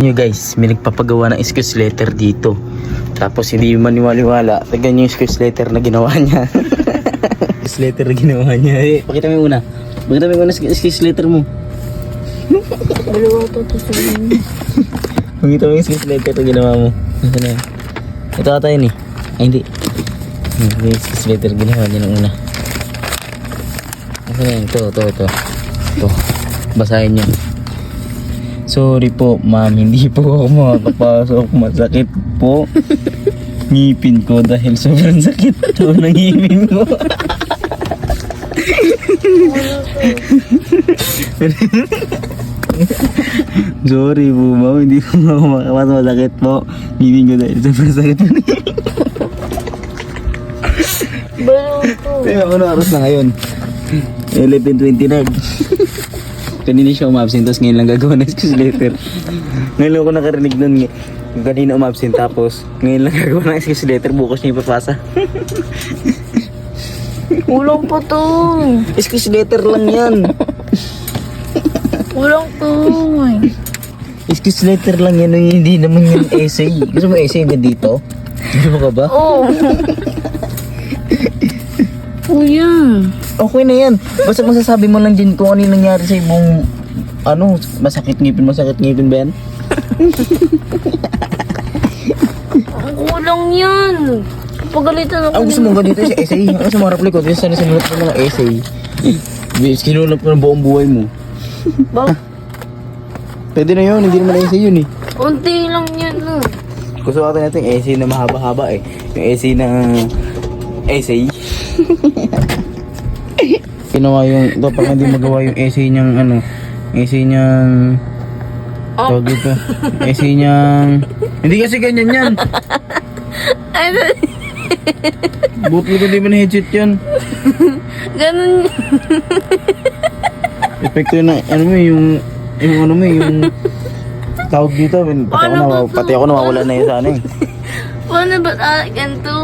Nyo guys, may nagpapagawa ng excuse letter dito. Tapos hindi maniwala. Tignan nyo yung excuse letter na ginawa niya. Excuse letter na ginawa niya. Pakita mo yung una. Pakita mo yung una excuse letter mo. Dalawa to sabihin. Pakita mo yung excuse letter na ginawa mo. Nasaan na yun? Ito ata yun eh. Ay hindi. Yung excuse letter ginawa niya ng una. Nasaan na yun? Ito. Basahin nyo. Sorry po, ma'am. Hindi po ako makakapasok. Masakit po. Ngipin ko dahil sobrang sakit to ng ngipin ko. Sorry po, ma'am. Hindi po ako makakapasok. Masakit po. Ngipin ko dahil sobrang sakit ng ngipin ko. Dalawa to. Kaya ano oras na ngayon? 11:29. Kanina siya umabsent, tapos ngayon lang gagawa ng excuse letter. Ngayon lang ako nakarinig nun. Kanina umabsent, tapos ngayon lang gagawa ng excuse letter. Bukas niya ipapasa. Kulang pa to. Excuse letter lang yan. Kulang to. Excuse letter lang yan. Hindi naman yung essay. Gusto mo essay na dito? Gusto mo ka ba? Oh. Kuya. Okay na yan. Basta masasabi mo lang din kung ano yung nangyari sa ibong masakit ngipin ba yan? Ang kulang yan. Pagalitan ako. Ang gusto mong ganito sa essay? Ang gusto mo reply ko? Sana sinulat mo ng essay. Sinulat mo ng buong buhay mo. Bak, Pwede na yun, hindi naman essay yun eh. unti lang yan. Gusto natin natin yung essay na mahaba-haba eh. Yung essay na essay. Ginawa yung, ito pag hindi magawa yung essay niyang essay niyang tawag dito. Essay niyang, hindi kasi ganyan yan. Buti ko di ba na-headset yan? Ganun. Epekto na, yung tawag dito. Pati ako nawawala na yun sa ano eh. Paano ba ganito?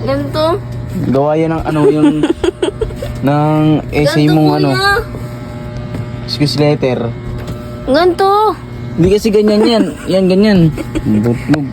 Ganito? Gawa yan ng yung ng essay Ganito, mong kuya. excuse letter. Ganito. Hindi kasi ganyan yan. Yan ganyan. Butlog.